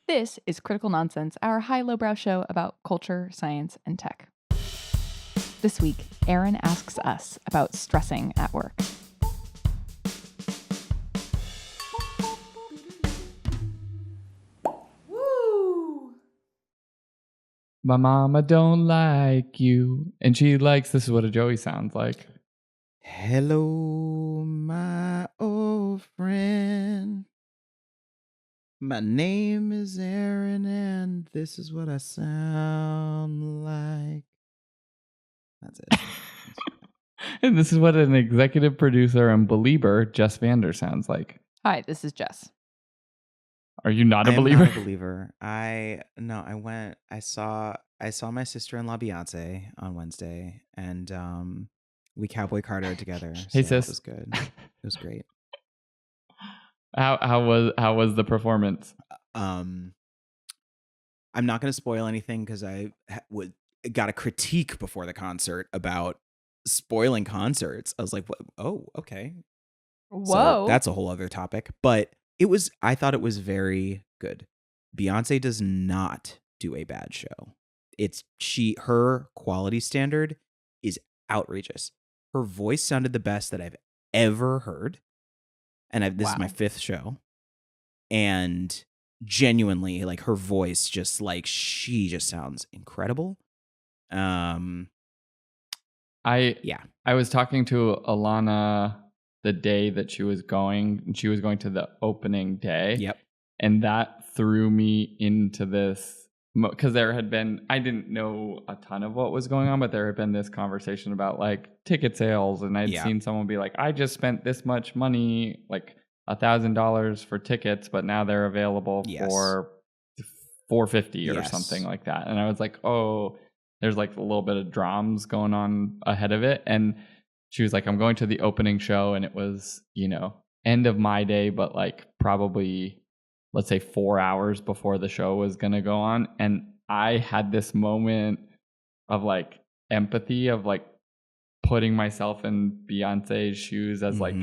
This is Critical Nonsense, our high-lowbrow show about culture, science, and tech. This week, Aaron asks us about stressing at work. Woo! My mama don't like you, and she likes. This is what a Joey sounds like. Hello, my old friend. My name is Aaron, and this is what I sound like. That's it. And this is what an executive producer and believer, Jess Vander, sounds like. Hi, this is Jess. Are you not a I am believer? not a believer. I saw my sister-in-law Beyonce on Wednesday, and we Cowboy Carter together. Hey, so sis. It was good. It was great. How was the performance? I'm not going to spoil anything because I got a critique before the concert about spoiling concerts. I was like, what? Oh, okay. Whoa. So that's a whole other topic. But I thought it was very good. Beyonce does not do a bad show. Her quality standard is outrageous. Her voice sounded the best that I've ever heard. And this is my 5th show. And genuinely, like, her voice she just sounds incredible. I was talking to Alana the day that she was going to the opening day. Yep. And that threw me into this because I didn't know a ton of what was going on, but there had been this conversation about like ticket sales, and I'd seen someone be like, I just spent this much money, like $1,000 for tickets, but now they're available for $450 or something like that. And I was like, oh, there's like a little bit of drums going on ahead of it. And she was like, I'm going to the opening show, and it was, end of my day, but like probably, let's say 4 hours before the show was going to go on. And I had this moment of like empathy of like putting myself in Beyonce's shoes as like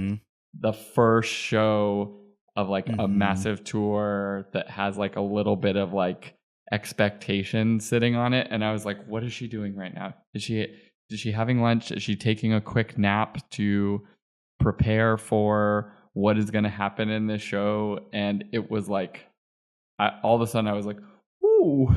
the first show of like a massive tour that has like a little bit of like expectation sitting on it. And I was like, what is she doing right now? Is she having lunch? Is she taking a quick nap to prepare for what is going to happen in this show? And it was like, all of a sudden I was like, ooh,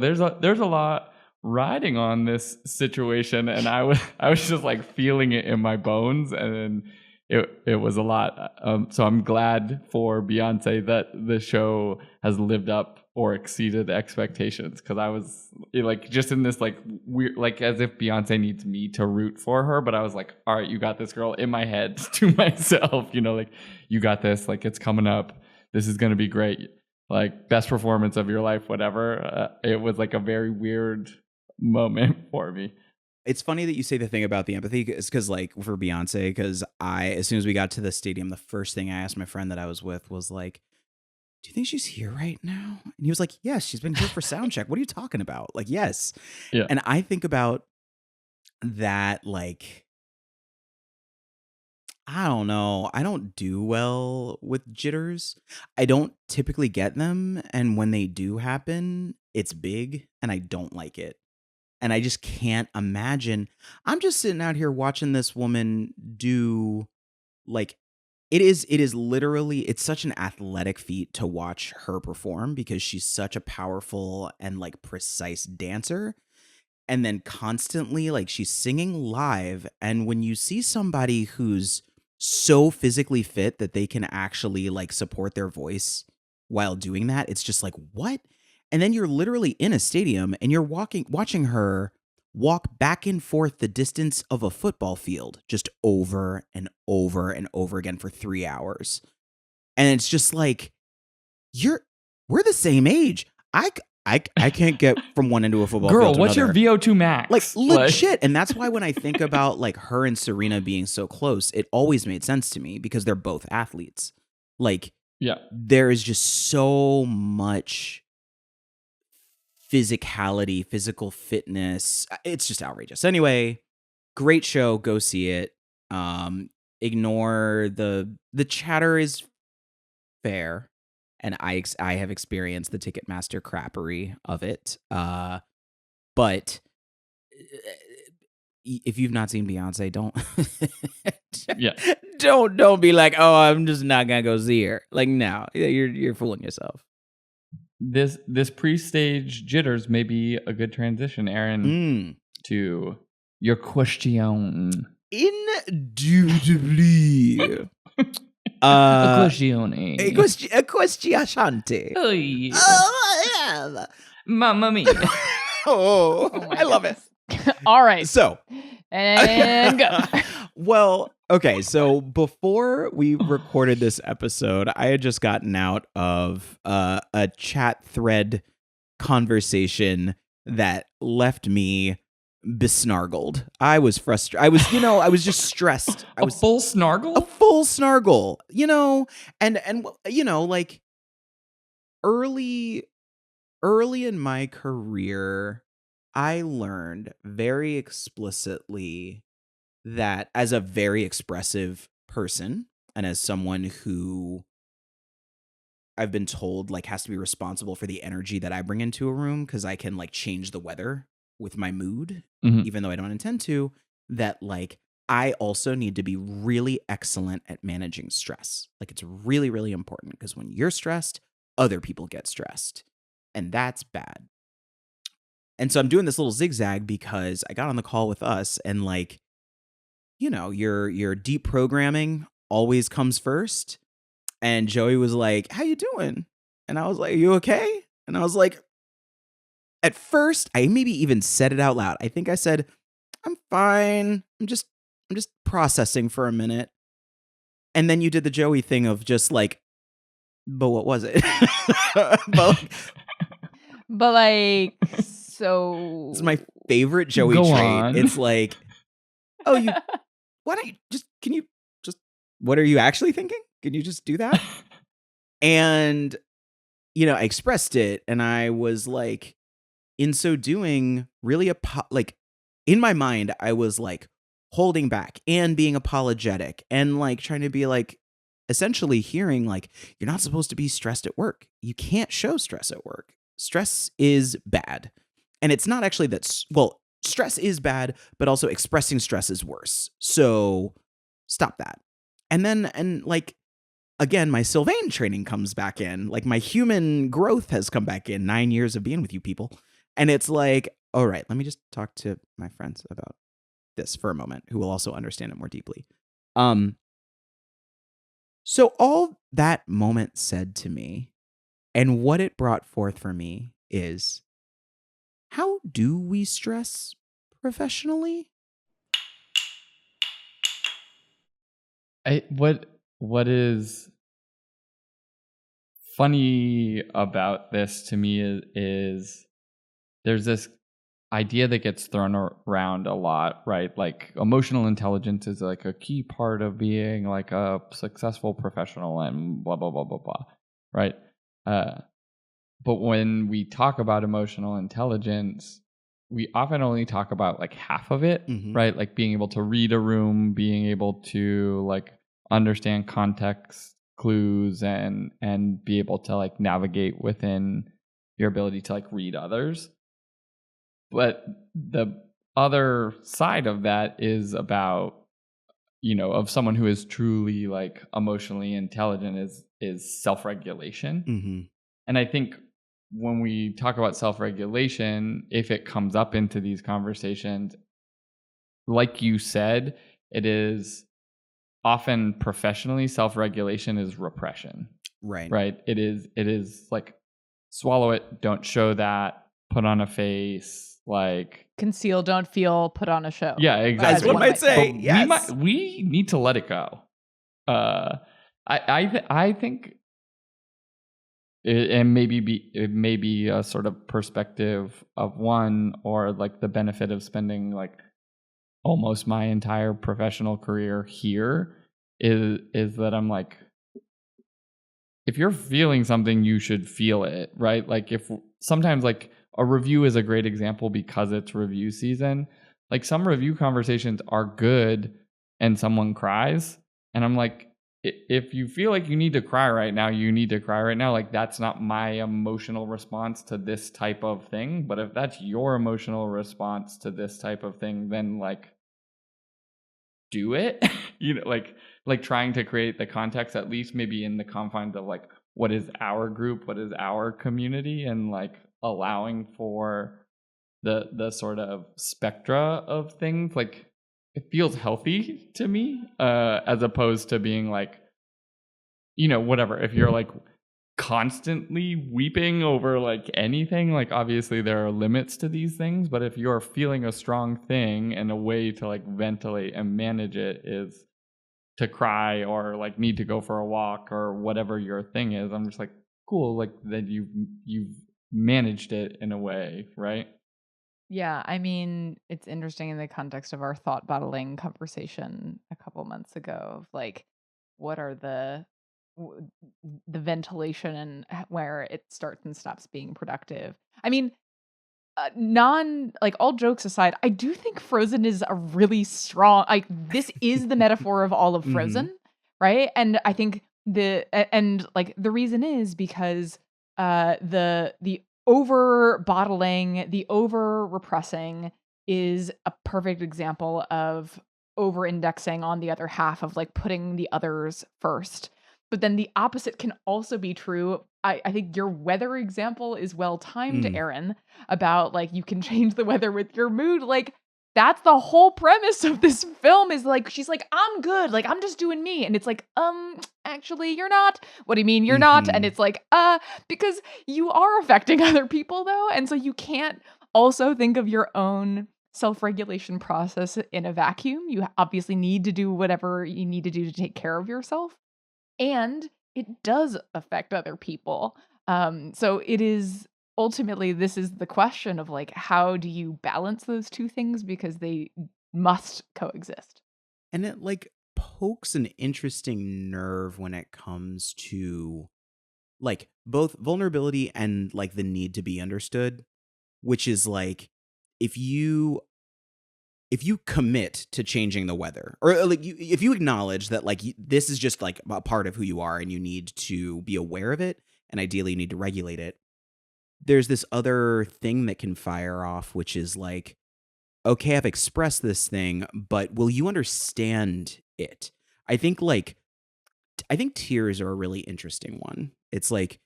there's a lot riding on this situation. And I was just like feeling it in my bones. And it was a lot. So I'm glad for Beyonce that the show has lived up or exceeded expectations, because I was like just in this like weird, like as if Beyonce needs me to root for her, but I was like, all right, you got this, girl, in my head to myself, like you got this, like it's coming up, this is gonna be great, like best performance of your life, whatever. It was like a very weird moment for me. It's funny that you say the thing about the empathy, because like for Beyonce, because as soon as we got to the stadium, the first thing I asked my friend that I was with was like, do you think she's here right now? And he was like, yes, she's been here for sound check. What are you talking about? Like, yes. Yeah. And I think about that, like, I don't know. I don't do well with jitters. I don't typically get them. And when they do happen, it's big and I don't like it. And I just can't imagine. I'm just sitting out here watching this woman do, like, it is literally, it's such an athletic feat to watch her perform, because she's such a powerful and like precise dancer. And then constantly, like, she's singing live. And when you see somebody who's so physically fit that they can actually like support their voice while doing that, it's just like, what? And then you're literally in a stadium and you're watching her walk back and forth the distance of a football field just over and over and over again for 3 hours. And it's just like, we're the same age. I can't get from one end of a football Girl, field to what's another. your VO2 max? Like, legit. And that's why when I think about like her and Serena being so close, it always made sense to me, because they're both athletes. Like, there is just so much physicality, physical fitness. It's just outrageous. Anyway, great show. Go see it. Ignore the chatter is fair. and I have experienced the Ticketmaster crappery of it. But if you've not seen Beyonce, don't don't be like, oh, I'm just not gonna go see her. Like, no, you're fooling yourself. This pre-stage jitters may be a good transition, Aaron, to your question. Indubitably. A question. A question. Oh, yeah. Mamma mia. Oh, I love it. All right. So. And go. Well, okay. So before we recorded this episode, I had just gotten out of a chat thread conversation that left me besnargled. I was frustrated. I was just stressed. A full snargle? A full snargle, and like early in my career, I learned very explicitly that as a very expressive person and as someone who I've been told like has to be responsible for the energy that I bring into a room because I can like change the weather with my mood, even though I don't intend to, that like I also need to be really excellent at managing stress. Like it's really, really important because when you're stressed, other people get stressed. And that's bad. And so I'm doing this little zigzag because I got on the call with us and like, your deep programming always comes first. And Joey was like, how you doing? And I was like, you okay? And I was like, at first, I maybe even said it out loud. I think I said, I'm fine. I'm just processing for a minute. And then you did the Joey thing of just like, but what was it? But like, so it's my favorite Joey Go trait. on. It's like, oh, what are you actually thinking? Can you just do that? And, I expressed it and I was like, in so doing, really, in my mind, I was like holding back and being apologetic and like trying to be like, essentially hearing like, you're not supposed to be stressed at work. You can't show stress at work. Stress is bad. And it's not actually stress is bad, but also expressing stress is worse. So stop that. And like, again, my Sylvain training comes back in. Like my human growth has come back in 9 years of being with you people. And it's like, all right, let me just talk to my friends about this for a moment, who will also understand it more deeply. So all that moment said to me, and what it brought forth for me is, how do we stress professionally? What is funny about this to me is there's this idea that gets thrown around a lot, right? Like emotional intelligence is like a key part of being like a successful professional and blah, blah, blah, blah, blah, right? But when we talk about emotional intelligence, we often only talk about like half of it, right? Like being able to read a room, being able to like understand context clues and be able to like navigate within your ability to like read others. But the other side of that is about, of someone who is truly like emotionally intelligent is self-regulation. And I think when we talk about self-regulation, if it comes up into these conversations, like you said, it is often professionally self-regulation is repression. Right. It is like swallow it, don't show that, put on a face, like conceal, don't feel, put on a show. Yeah, exactly. As one might say. Yes. We need to let it go. I think it may be a sort of perspective of one, or like the benefit of spending like almost my entire professional career here is that I'm like, if you're feeling something, you should feel it, right? Like if sometimes like a review is a great example because it's review season. Like some review conversations are good and someone cries and I'm like, if you feel like you need to cry right now, you need to cry right now. Like, that's not my emotional response to this type of thing. But if that's your emotional response to this type of thing, then like, do it. Like trying to create the context, at least maybe in the confines of like, what is our group, what is our community, and like allowing for the sort of spectra of things. Like, it feels healthy to me, as opposed to being like, whatever. If you're like constantly weeping over like anything, like obviously there are limits to these things, but if you're feeling a strong thing and a way to like ventilate and manage it is to cry or like need to go for a walk or whatever your thing is, I'm just like, cool, like that you've managed it in a way, right? Yeah, I mean, it's interesting in the context of our thought bottling conversation a couple months ago of like, what are the ventilation and where it starts and stops being productive. I mean, like all jokes aside, I do think Frozen is a really strong, like this is the metaphor of all of Frozen, right? And I think and like the reason is because the over bottling, the over repressing is a perfect example of over indexing on the other half of like putting the others first. But then the opposite can also be true. I think your weather example is well timed, Aaron, about like you can change the weather with your mood. Like that's the whole premise of this film is like she's like, I'm good, like I'm just doing me. And it's like, actually you're not. What do you mean you're not? And it's like, because you are affecting other people though. And so you can't also think of your own self-regulation process in a vacuum. You obviously need to do whatever you need to do to take care of yourself. And it does affect other people. So it is ultimately, this is the question of like, how do you balance those two things? Because they must coexist. And it like pokes an interesting nerve when it comes to like both vulnerability and like the need to be understood, which is like, if you commit to changing the weather, or like if you acknowledge that like this is just like a part of who you are and you need to be aware of it and ideally you need to regulate it, there's this other thing that can fire off, which is like, okay, I've expressed this thing, but will you understand it? I think tears are a really interesting one. It's like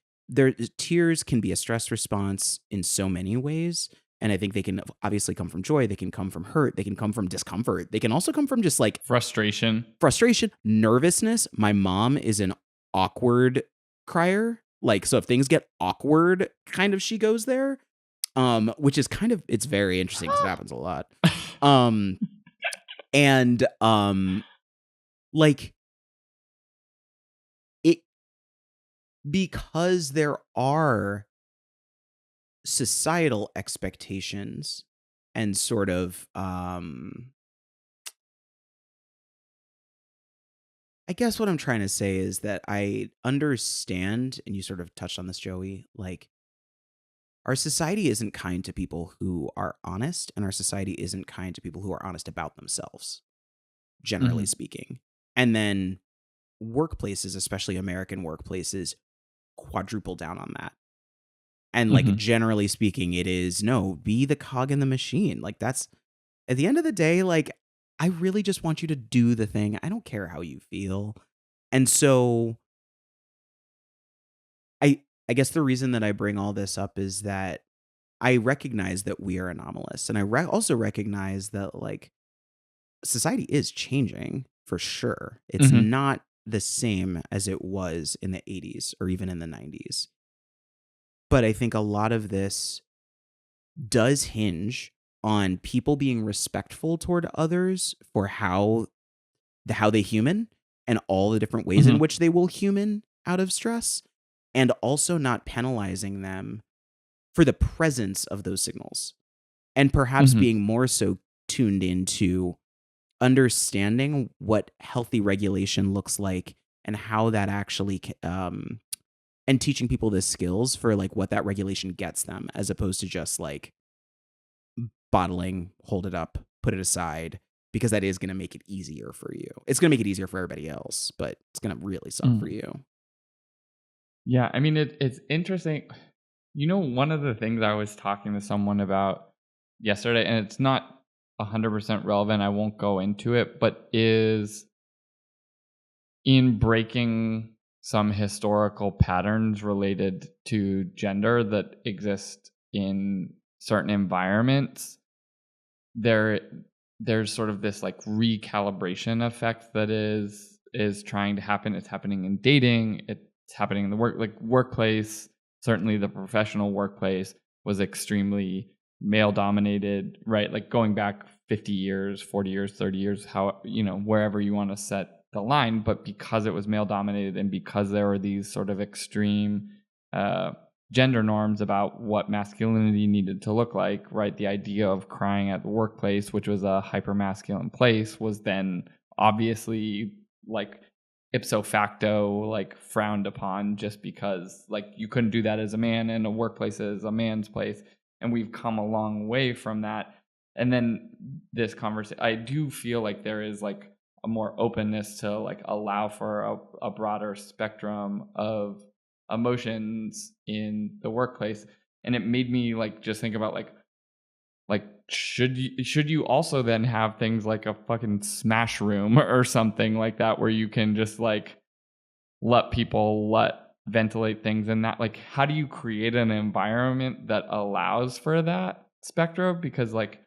tears can be a stress response in so many ways. And I think they can obviously come from joy. They can come from hurt. They can come from discomfort. They can also come from just like frustration, nervousness. My mom is an awkward crier. Like, so if things get awkward, kind of she goes there, which is kind of, it's very interesting because it happens a lot. Like it, because there are societal expectations and sort of I guess what I'm trying to say is that I understand, and you sort of touched on this, Joey, like our society isn't kind to people who are honest, and our society isn't kind to people who are honest about themselves, generally speaking. And then workplaces, especially American workplaces, quadruple down on that. And like generally speaking, it is no, be the cog in the machine. Like that's at the end of the day, like I really just want you to do the thing. I don't care how you feel. And so I guess the reason that I bring all this up is that I recognize that we are anomalous. And I also recognize that like society is changing for sure. It's not the same as it was in the 80s or even in the 90s. But I think a lot of this does hinge on people being respectful toward others for how they human and all the different ways in which they will human out of stress, and also not penalizing them for the presence of those signals, and perhaps being more so tuned into understanding what healthy regulation looks like and how that actually and teaching people the skills for like what that regulation gets them, as opposed to just like bottling, hold it up, put it aside, because that is going to make it easier for you. It's going to make it easier for everybody else, but it's going to really suck for you. Yeah, I mean, it's interesting. One of the things I was talking to someone about yesterday, and it's not 100% relevant, I won't go into it, but is in breaking some historical patterns related to gender that exist in certain environments, there's sort of this like recalibration effect that is trying to happen. It's happening in dating. It's happening in the workplace. Certainly the professional workplace was extremely male dominated, right? Like going back 50 years, 40 years, 30 years, how, wherever you want to set the line, but because it was male dominated and because there were these sort of extreme gender norms about what masculinity needed to look like, right? The idea of crying at the workplace, which was a hyper masculine place, was then obviously like ipso facto like frowned upon, just because like you couldn't do that as a man, and a workplace is a man's place. And we've come a long way from that. And then this conversation, I do feel like there is like a more openness to like allow for a broader spectrum of emotions in the workplace. And it made me like just think about like should you also then have things like a fucking smash room or something like that, where you can just like let people ventilate things in that? Like, how do you create an environment that allows for that spectrum? Because like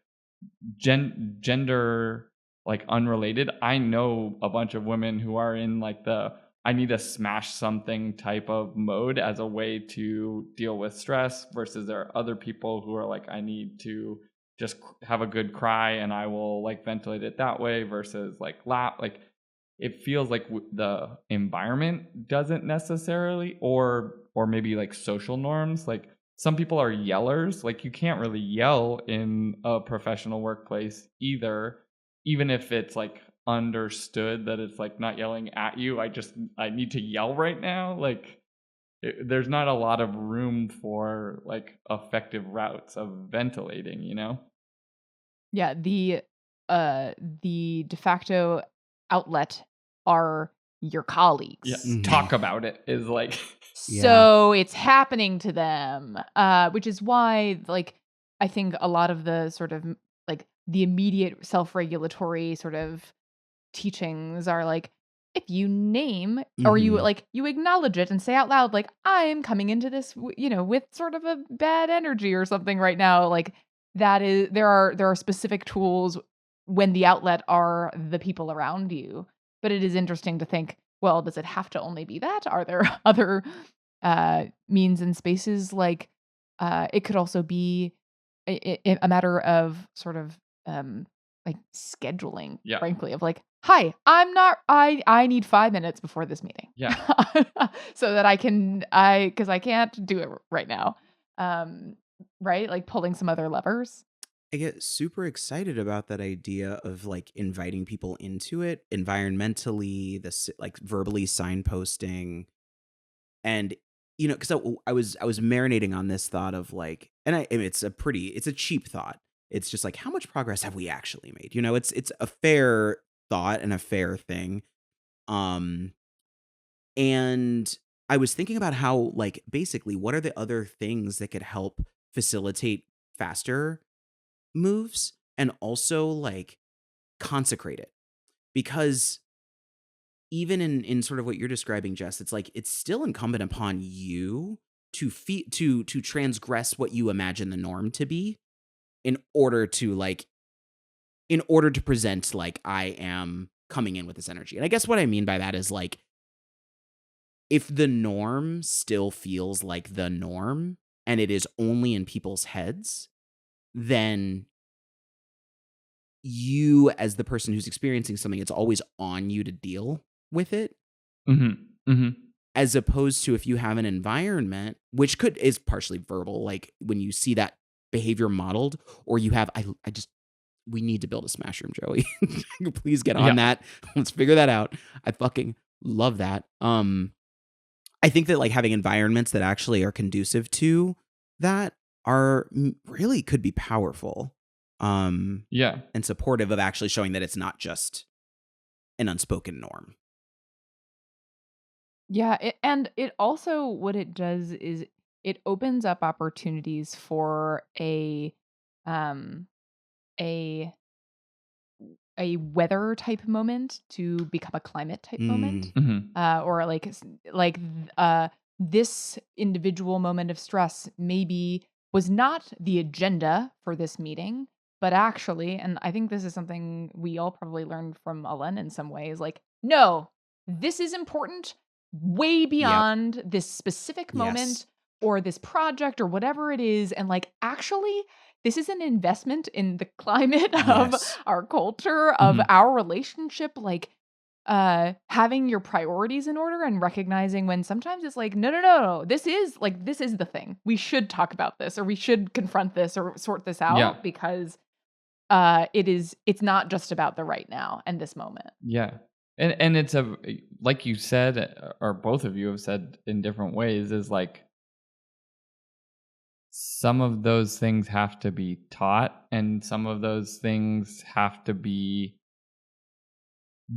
gender like unrelated, I know a bunch of women who are in like the I need to smash something type of mode as a way to deal with stress, versus there are other people who are like, I need to just have a good cry and I will like ventilate it that way, versus like laugh. Like it feels like the environment doesn't necessarily, or maybe like social norms. Like some people are yellers. Like you can't really yell in a professional workplace either, even if it's like understood that it's like not yelling at you. I need to yell right now. Like there's not a lot of room for like effective routes of ventilating, Yeah, the de facto outlet are your colleagues. Yeah, talk about it is like so it's happening to them, which is why like I think a lot of the sort of like the immediate self-regulatory sort of teachings are like, if you name or you like you acknowledge it and say out loud like, I'm coming into this with sort of a bad energy or something right now, like that is there are specific tools when the outlet are the people around you. But it is interesting to think, well, does it have to only be that? Are there other means and spaces? Like it could also be a matter of sort of like scheduling, frankly, of like, hi, I need 5 minutes before this meeting. Yeah. So that because I can't do it right now. Right? Like pulling some other levers. I get super excited about that idea of like inviting people into it environmentally, like verbally signposting. And because I was marinating on this thought of like, and it's a cheap thought. It's just like, how much progress have we actually made? It's a fair thought and a fair thing. And I was thinking about how like basically what are the other things that could help facilitate faster moves and also like consecrate it, because even in sort of what you're describing, Jess, it's like it's still incumbent upon you to transgress what you imagine the norm to be in order to present like I am coming in with this energy. And I guess what I mean by that is like, if the norm still feels like the norm and it is only in people's heads, then you, as the person who's experiencing something, it's always on you to deal with it. As opposed to if you have an environment, which is partially verbal, like when you see that behavior modeled, or you have, we need to build a smash room, Joey. Please get on that. Let's figure that out. I fucking love that. I think that like having environments that actually are conducive to that really could be powerful. and supportive of actually showing that it's not just an unspoken norm. Yeah, and it also, what it does is it opens up opportunities for um a a weather type moment to become a climate type moment, or this individual moment of stress maybe was not the agenda for this meeting, but actually, and I think this is something we all probably learned from Alen in some ways, like, no, this is important way beyond this specific moment or this project or whatever it is, and like, actually, this is an investment in the climate of our culture, of our relationship, like having your priorities in order and recognizing when sometimes it's like, no, this is the thing. We should talk about this, or we should confront this or sort this out, because it's not just about the right now and this moment. Yeah. And it's like you said, or both of you have said in different ways, is like, some of those things have to be taught, and some of those things have to be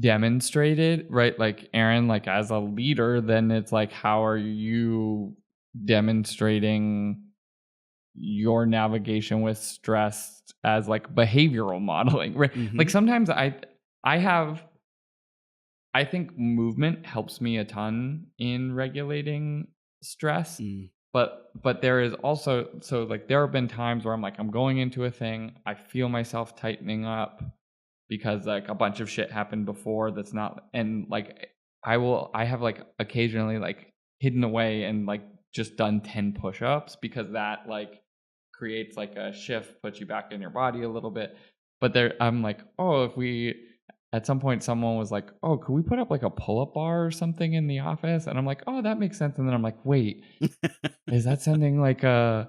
demonstrated, right? Like Aaron, like as a leader, then it's like, how are you demonstrating your navigation with stress as like behavioral modeling, right? Like sometimes I think movement helps me a ton in regulating stress. But there is also, so like there have been times where I'm like, I'm going into a thing, I feel myself tightening up because like a bunch of shit happened before that's not, and like I have like occasionally like hidden away and like just done 10 push-ups, because that like creates like a shift, puts you back in your body a little bit. But I'm like, oh, at some point someone was like, oh, could we put up like a pull-up bar or something in the office? And I'm like, oh, that makes sense. And then I'm like, wait, is that sounding like a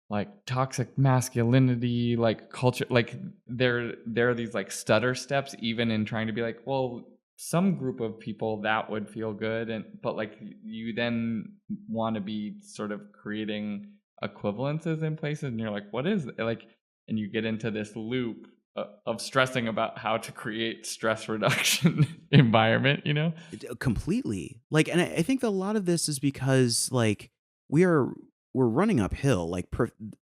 like toxic masculinity, like culture? Like there are these like stutter steps even in trying to be like, well, some group of people that would feel good, but like you then want to be sort of creating equivalences in places, and you're like, what is it? Like, and you get into this loop of stressing about how to create stress reduction environment, completely. Like, and I think that a lot of this is because like we're running uphill. Like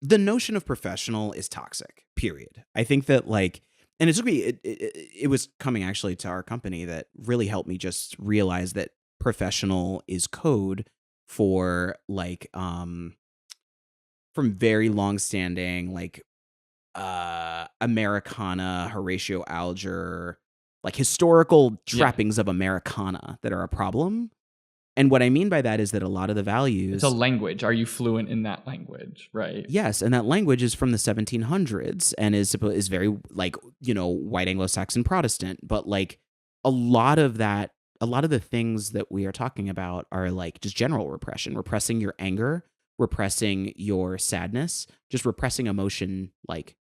the notion of professional is toxic, period. I think that like, and it took me, it was coming actually to our company that really helped me just realize that professional is code for like, from very long standing, like, Americana, Horatio Alger, like historical trappings of Americana that are a problem. And what I mean by that is that a lot of the values... It's a language. Are you fluent in that language, right? Yes, and that language is from the 1700s and is very, like, white Anglo-Saxon Protestant. But, like, a lot of the things that we are talking about are, like, just general repression. Repressing your anger, repressing your sadness, just repressing emotion, like,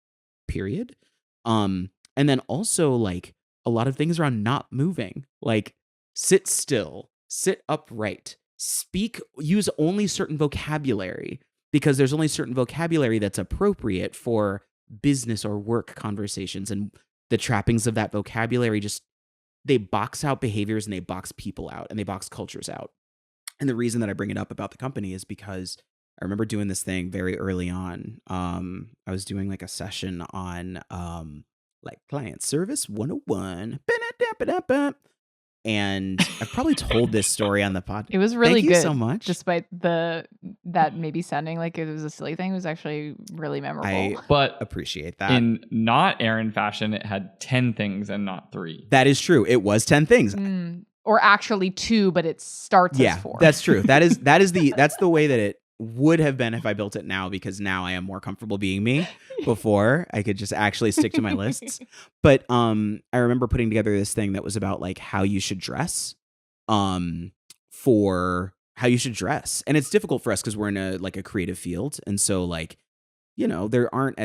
period. And then also, like, a lot of things around not moving. Like, sit still. Sit upright, speak, use only certain vocabulary, because there's only certain vocabulary that's appropriate for business or work conversations. And the trappings of that vocabulary they box out behaviors, and they box people out, and they box cultures out. And the reason that I bring it up about the company is because I remember doing this thing very early on. I was doing like a session on like client service 101. And I've probably told this story on the pod. It was really good. Thank you so much. Despite that maybe sounding like it was a silly thing, it was actually really memorable. But appreciate that. In not Aaron fashion, it had 10 things and not 3. That is true. It was 10 things. Or actually 2, but it starts as 4. That's true. That's the way that it would have been if I built it now, because now I am more comfortable being me. Before I could just actually stick to my lists. But I remember putting together this thing that was about like how you should dress, for how you should dress. And it's difficult for us because we're in a creative field. And so like, there aren't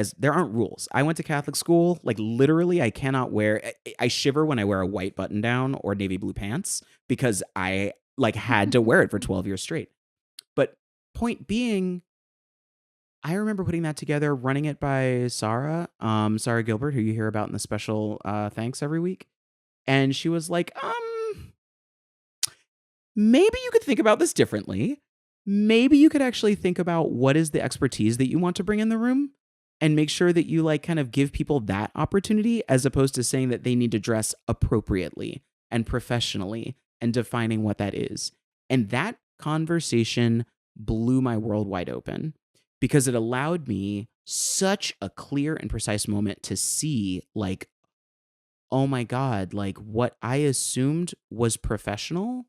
rules. I went to Catholic school. Like literally I shiver when I wear a white button down or navy blue pants, because I like had to wear it for 12 years straight. But point being, I remember putting that together, running it by Sarah, Sarah Gilbert, who you hear about in the special thanks every week. And she was like, maybe you could think about this differently. Maybe you could actually think about what is the expertise that you want to bring in the room and make sure that you like kind of give people that opportunity as opposed to saying that they need to dress appropriately and professionally and defining what that is. And that conversation blew my world wide open because it allowed me such a clear and precise moment to see like, oh my God, like what I assumed was professional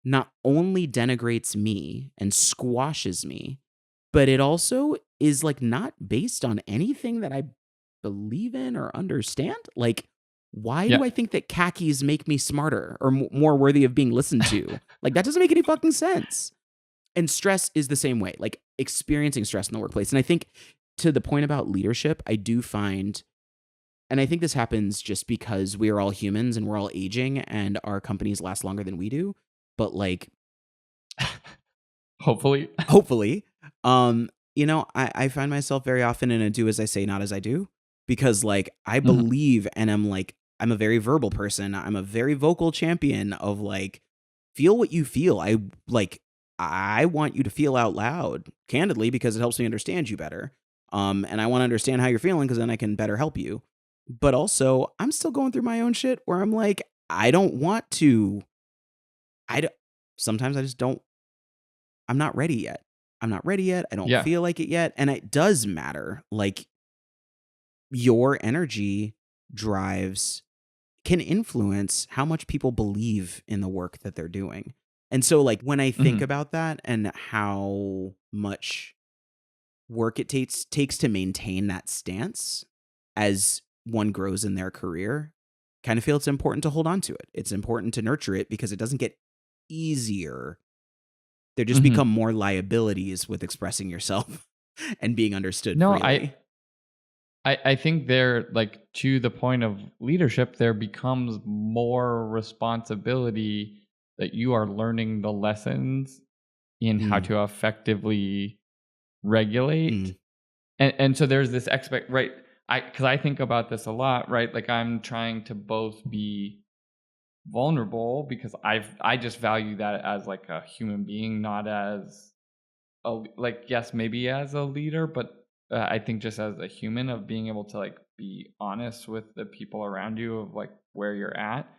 not only denigrates me and squashes me, but it also is like not based on anything that I believe in or understand. Like, why Yeah. do I think that khakis make me smarter or more worthy of being listened to? Like, that doesn't make any fucking sense. And stress is the same way, like experiencing stress in the workplace. And I think to the point about leadership, I do find, and I think this happens just because we are all humans and we're all aging and our companies last longer than we do. But like, hopefully, I find myself very often in a do as I say, not as I do, because like I believe and I'm a very verbal person. I'm a very vocal champion of like, feel what you feel. I want you to feel out loud, candidly, because it helps me understand you better. And I want to understand how you're feeling because then I can better help you. But also, I'm still going through my own shit where I'm like, I don't want to. Sometimes I just don't. I'm not ready yet. I don't feel like it yet. And it does matter. Like your energy can influence how much people believe in the work that they're doing. And so like when I think about that and how much work it takes to maintain that stance as one grows in their career, kind of feel it's important to hold on to it. It's important to nurture it because it doesn't get easier. There just become more liabilities with expressing yourself and being understood freely. I think there, like, to the point of leadership, there becomes more responsibility that you are learning the lessons in how to effectively regulate. And so there's this right? Because I think about this a lot, right? Like I'm trying to both be vulnerable because I just value that as like a human being, not as yes, maybe as a leader, but I think just as a human of being able to like be honest with the people around you of like where you're at.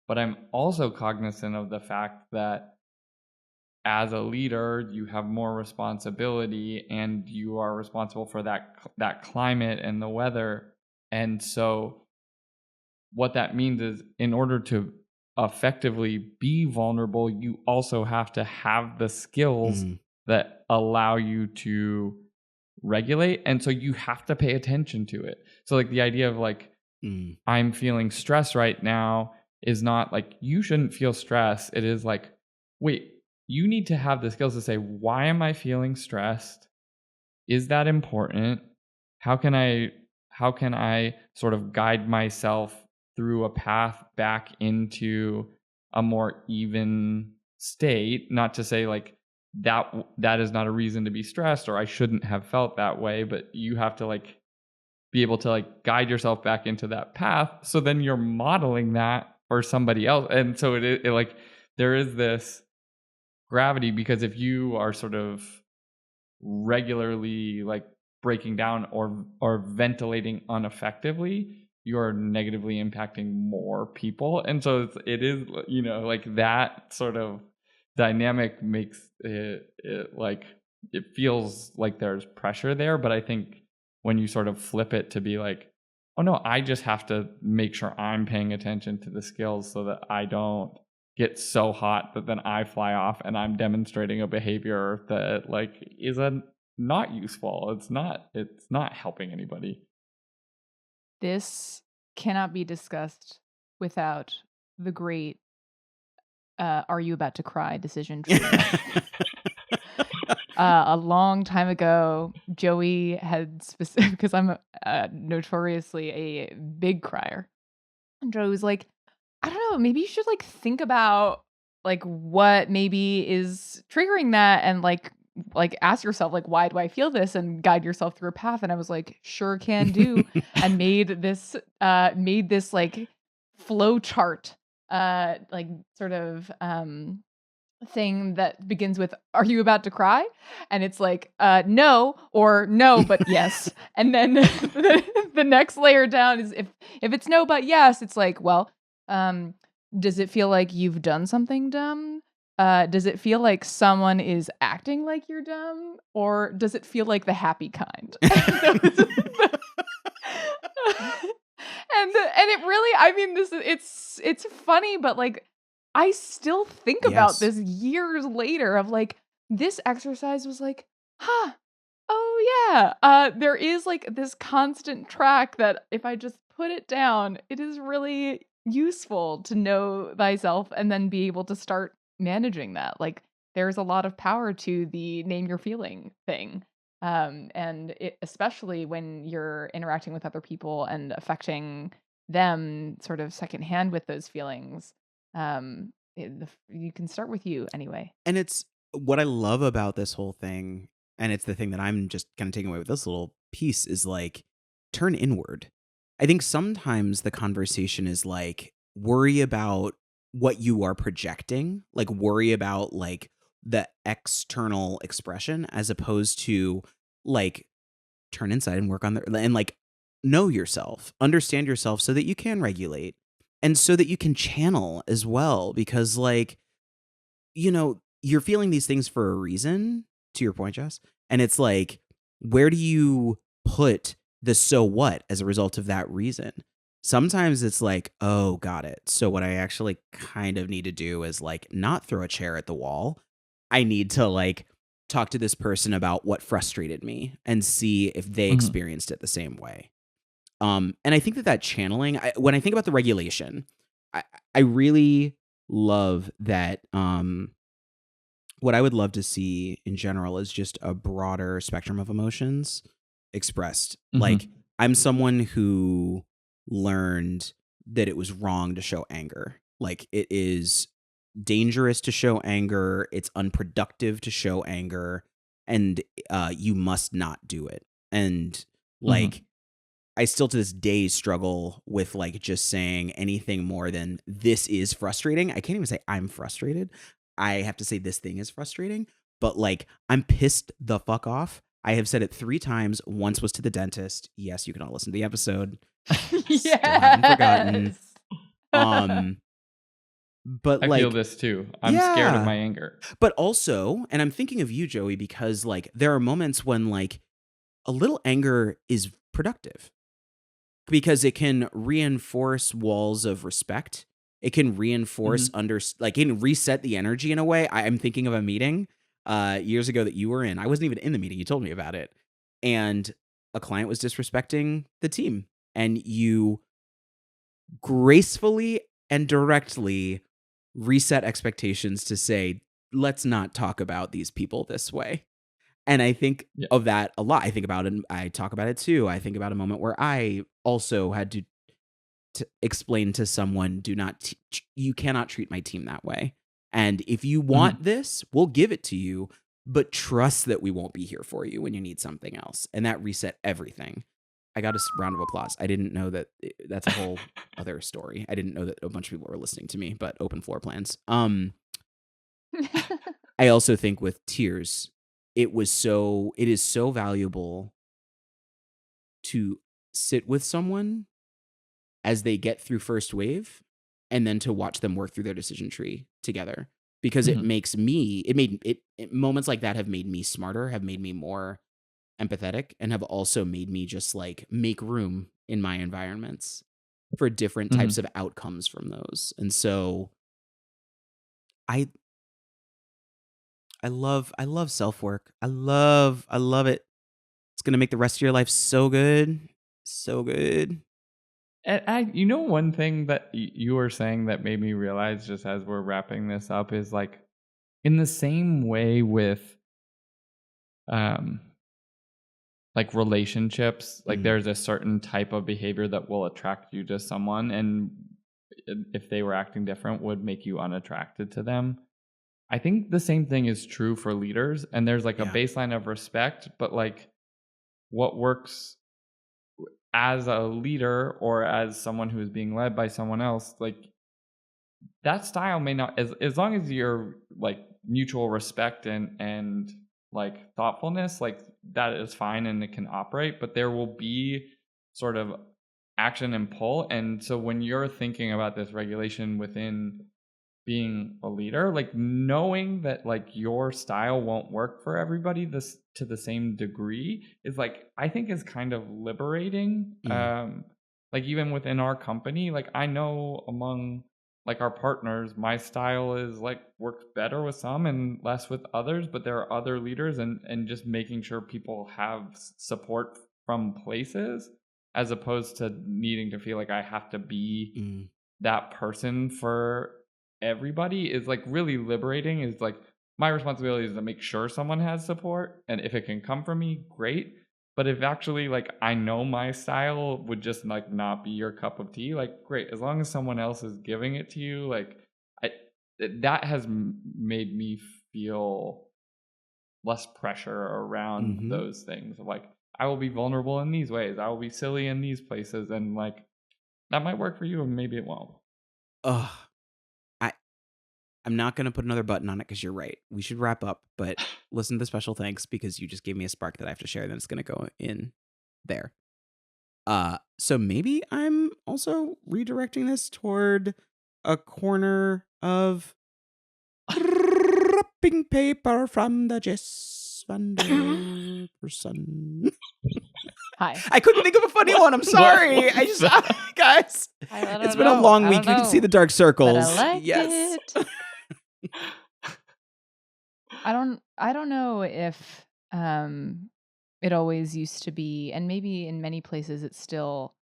But I'm also cognizant of the fact that as a leader, you have more responsibility and you are responsible for that climate and the weather. And so what that means is in order to effectively be vulnerable, you also have to have the skills that allow you to regulate. And so you have to pay attention to it. So like the idea of like, I'm feeling stress right now is not like, you shouldn't feel stress. It is like, wait, you need to have the skills to say, why am I feeling stressed? Is that important? How can I sort of guide myself through a path back into a more even state? Not to say like that is not a reason to be stressed or I shouldn't have felt that way, but you have to like be able to like guide yourself back into that path. So then you're modeling that for somebody else. And so it like there is this gravity because if you are sort of regularly like breaking down or ventilating ineffectively, you're negatively impacting more people. And so it is, you know, like that sort of dynamic makes it like it feels like there's pressure there. But I think when you sort of flip it to be like, oh no, I just have to make sure I'm paying attention to the skills so that I don't get so hot that then I fly off and I'm demonstrating a behavior that like is not useful. It's not helping anybody. This cannot be discussed without the great "Are you about to cry?" decision tree. A long time ago, Joey had because I'm notoriously a big crier, and Joey was like, I don't know, maybe you should like think about like what maybe is triggering that and like like ask yourself like, why do I feel this, and guide yourself through a path. And I was like, sure can do, and made this like flow chart, like sort of thing that begins with, are you about to cry? And it's like, no, or no but yes. And then the next layer down is, if it's no but yes, it's like, well, does it feel like you've done something dumb? Does it feel like someone is acting like you're dumb, or does it feel like the happy kind? And it really, I mean, it's funny, but like I still think about Yes. this years later of like, this exercise was like, huh, oh yeah. There is like this constant track that if I just put it down, it is really useful to know thyself and then be able to start managing that. Like there's a lot of power to the name your feeling thing. And it, especially when you're interacting with other people and affecting them sort of secondhand with those feelings, you can start with you anyway. And it's what I love about this whole thing, and it's the thing that I'm just kind of taking away with this little piece, is like, turn inward. I think sometimes the conversation is like, worry about what you are projecting, like worry about like the external expression, as opposed to like turn inside and work on the, and like know yourself, understand yourself so that you can regulate and so that you can channel as well. Because like, you're feeling these things for a reason, to your point, Jess. And it's like, where do you put the so what as a result of that reason? Sometimes it's like, oh, got it. So what I actually kind of need to do is like not throw a chair at the wall. I need to like talk to this person about what frustrated me and see if they Mhm. experienced it the same way. And I think that channeling, when I think about the regulation, I really love that. What I would love to see in general is just a broader spectrum of emotions expressed. Like, Mhm. I'm someone who learned that it was wrong to show anger. Like, it is dangerous to show anger, it's unproductive to show anger, and you must not do it. And Mhm. like, I still to this day struggle with like just saying anything more than this is frustrating. I can't even say I'm frustrated. I have to say this thing is frustrating, but like I'm pissed the fuck off. I have said it 3 times. Once was to the dentist. Yes, you can all listen to the episode. Still haven't forgotten. Yes. But I feel like, this too. I'm scared of yeah. my anger. But also, and I'm thinking of you, Joey, because like there are moments when like a little anger is productive, because it can reinforce walls of respect. It can reinforce Mhm. like it can reset the energy in a way. I'm thinking of a meeting years ago that you were in. I wasn't even in the meeting. You told me about it. And a client was disrespecting the team, and you gracefully and directly reset expectations to say, let's not talk about these people this way. And I think Yeah. of that a lot. I think about it. I talk about it too. I think about a moment where I also had to explain to someone, do not, you cannot treat my team that way. And if you Mhm. want this, we'll give it to you, but trust that we won't be here for you when you need something else. And that reset everything. I got a round of applause. I didn't know that. That's a whole other story. I didn't know that a bunch of people were listening to me, but open floor plans. I also think with tears, it is so valuable to sit with someone as they get through first wave, and then to watch them work through their decision tree together, because Mhm. moments like that have made me smarter, have made me more empathetic, and have also made me just like make room in my environments for different types Mhm. of outcomes from those. And so I I love self-work. I love it. It's going to make the rest of your life so good. So good. And one thing that you were saying that made me realize, just as we're wrapping this up, is like, in the same way with um like relationships, like Mhm. there's a certain type of behavior that will attract you to someone, and if they were acting different would make you unattracted to them. I think the same thing is true for leaders, and there's like a Yeah. baseline of respect, but like what works as a leader or as someone who is being led by someone else, like that style may not, as long as you're like mutual respect and like thoughtfulness, like that is fine and it can operate, but there will be sort of action and pull. And so when you're thinking about this regulation within being a leader, like knowing that like your style won't work for everybody this to the same degree is like, I think is kind of liberating. Like even within our company, like I know among like our partners, my style is like works better with some and less with others, but there are other leaders, and just making sure people have support from places as opposed to needing to feel like I have to be that person for everybody is like really liberating. Is like my responsibility is to make sure someone has support, and if it can come from me, great. But if actually like I know my style would just like not be your cup of tea, like great, as long as someone else is giving it to you, like that has made me feel less pressure around those things. Like I will be vulnerable in these ways, I will be silly in these places, and like that might work for you and maybe it won't. I'm not going to put another button on it because you're right. We should wrap up, but listen to the special thanks because you just gave me a spark that I have to share, then it's going to go in there. So maybe I'm also redirecting this toward a corner of wrapping paper from the Jess person. Hi. I couldn't think of a funny one. I'm sorry. I just, guys, it's been a long week. You can see the dark circles. But I like yes. it. I don't know if it always used to be, and maybe in many places it still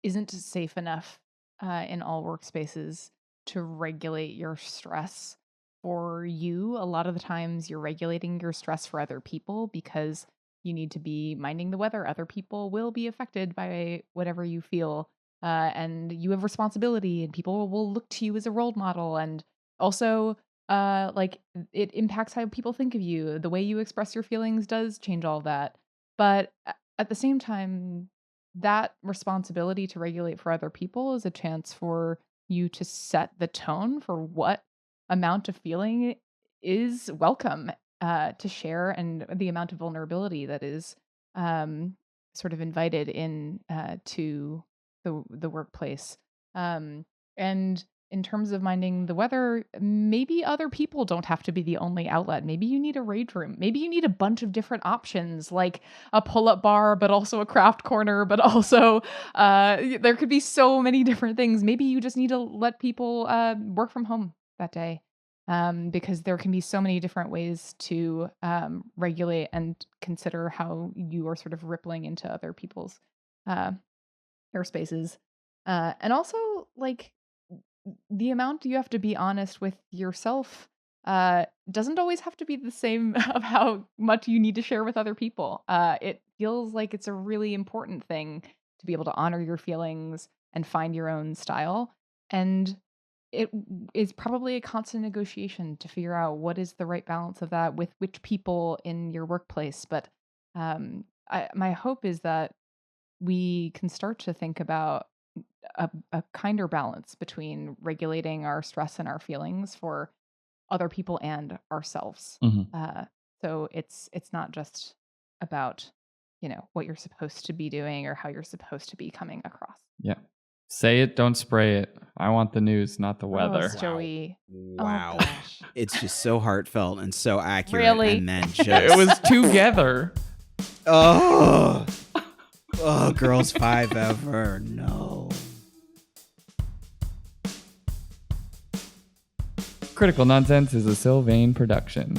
isn't safe enough in all workspaces to regulate your stress for you. A lot of the times you're regulating your stress for other people because you need to be minding the weather. Other people will be affected by whatever you feel, and you have responsibility, and people will look to you as a role model. And also, like it impacts how people think of you. The way you express your feelings does change all of that. But at the same time, that responsibility to regulate for other people is a chance for you to set the tone for what amount of feeling is welcome to share, and the amount of vulnerability that is sort of invited in to the workplace. And in terms of minding the weather, maybe other people don't have to be the only outlet. Maybe you need a rage room. Maybe you need a bunch of different options, like a pull-up bar, but also a craft corner, but also there could be so many different things. Maybe you just need to let people work from home that day, because there can be so many different ways to regulate and consider how you are sort of rippling into other people's airspaces. And also, like, the amount you have to be honest with yourself doesn't always have to be the same of how much you need to share with other people. It feels like it's a really important thing to be able to honor your feelings and find your own style. And it is probably a constant negotiation to figure out what is the right balance of that with which people in your workplace. But my hope is that we can start to think about a kinder balance between regulating our stress and our feelings for other people and ourselves. So it's not just about, what you're supposed to be doing or how you're supposed to be coming across. Yeah. Say it, don't spray it. I want the news, not the weather. Oh, Joey. Wow. Oh, gosh. It's just so heartfelt and so accurate. Really? And then just... It was together. Oh, girls 5 ever. No. Critical Nonsense is a Sylvain production.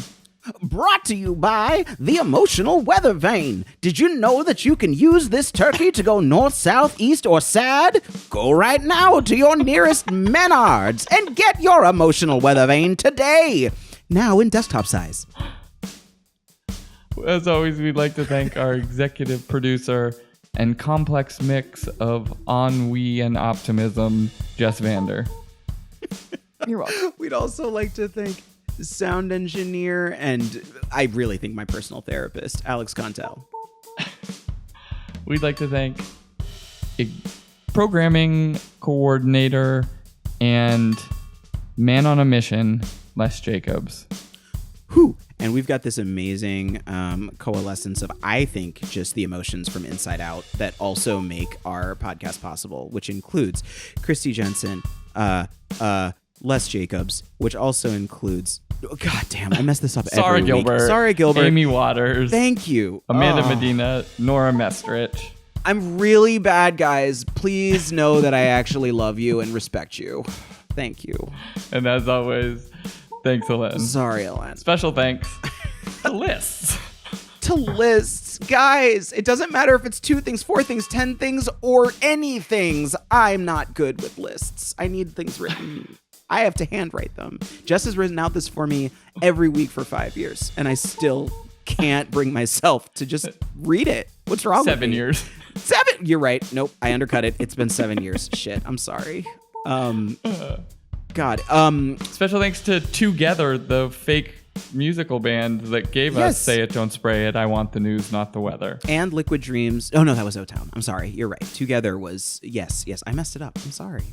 Brought to you by the Emotional Weather Vane. Did you know that you can use this turkey to go north, south, east, or sad? Go right now to your nearest Menards and get your Emotional Weather Vane today. Now in desktop size. As always, we'd like to thank our executive producer and complex mix of ennui and optimism, Jess Vander. You're welcome. We'd also like to thank sound engineer, and I really think my personal therapist, Alex Contel. We'd like to thank a programming coordinator and man on a mission, Les Jacobs. Whew. And we've got this amazing coalescence of, I think, just the emotions from Inside Out that also make our podcast possible, which includes Christy Jensen, Les Jacobs, which also includes... Oh, God damn, I mess this up every week. Sorry, Gilbert. Amy Waters. Thank you. Amanda Medina. Nora Mestrich. I'm really bad, guys. Please know that I actually love you and respect you. Thank you. And as always, thanks, Ellen. Sorry, Ellen. Special thanks to lists. To lists. Guys, it doesn't matter if it's 2 things, 4 things, 10 things, or any things. I'm not good with lists. I need things written. I have to handwrite them. Jess has written out this for me every week for 5 years, and I still can't bring myself to just read it. What's wrong with me? 7 years. 7? You're right. Nope, I undercut it. It's been 7 years. Shit, I'm sorry. God. Special thanks to Together, the fake musical band that gave us Say It, Don't Spray It, I Want the News, Not the Weather. And Liquid Dreams. Oh, no, that was O-Town. I'm sorry. You're right. Together was... Yes. I messed it up. I'm sorry.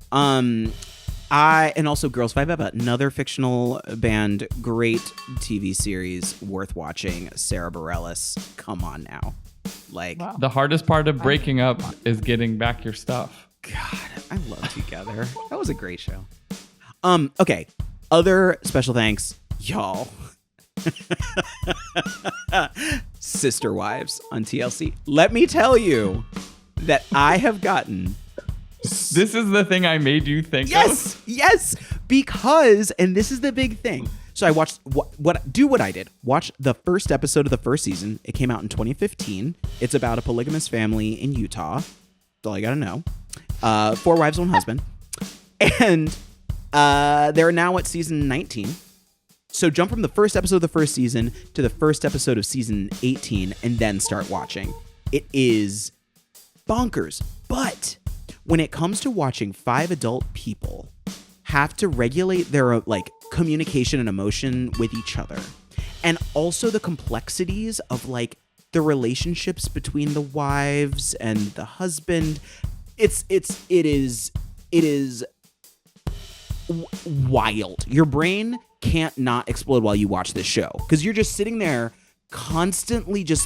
And also Girls Five Eva, another fictional band, great TV series, worth watching. Sarah Bareilles, come on now. Like, wow. The hardest part of breaking up is getting back your stuff. God, I love Together. That was a great show. Okay, other special thanks, y'all. Sister Wives on TLC. Let me tell you that I have gotten... This is the thing I made you think of? Yes, because, and this is the big thing. So I watched, what I did. Watch the first episode of the first season. It came out in 2015. It's about a polygamous family in Utah. That's all I gotta know. 4 wives, 1 husband. And they're now at season 19. So jump from the first episode of the first season to the first episode of season 18 and then start watching. It is bonkers. But when it comes to watching 5 adult people have to regulate their communication and emotion with each other, and also the complexities of the relationships between the wives and the husband, it is wild. Your brain can't not explode while you watch this show, because you're just sitting there constantly just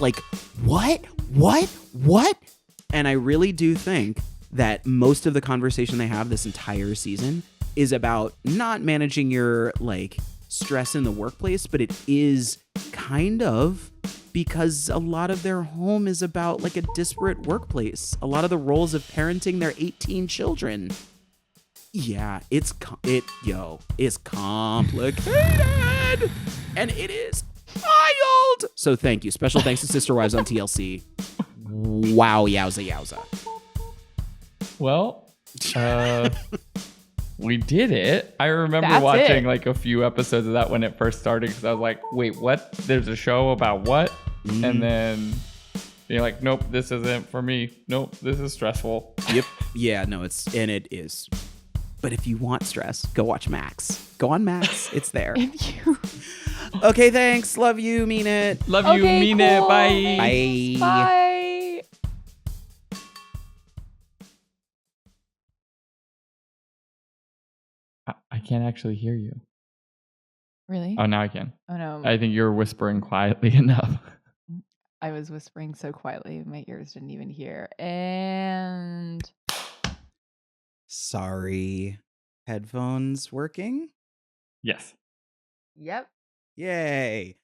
what? And I really do think that most of the conversation they have this entire season is about not managing your stress in the workplace, but it is kind of because a lot of their home is about a disparate workplace. A lot of the roles of parenting their 18 children. Yeah, it's complicated and it is wild. So thank you. Special thanks to Sister Wives on TLC. Wow, yowza. Well, we did it. I remember watching a few episodes of that when it first started, because I was like, wait, what? There's a show about what? And then you're like, nope, this isn't for me. Nope, this is stressful. Yep. Yeah, no, it is. But if you want stress, go watch Max. Go on Max. It's there. Okay, thanks. Love you. Mean it. Love you. Mean it. Bye. Bye. Bye. I can't actually hear you. Really? Oh, now I can. Oh, no. I think you're whispering quietly enough. I was whispering so quietly, my ears didn't even hear. And... Sorry. Headphones working? Yes. Yep. Yay.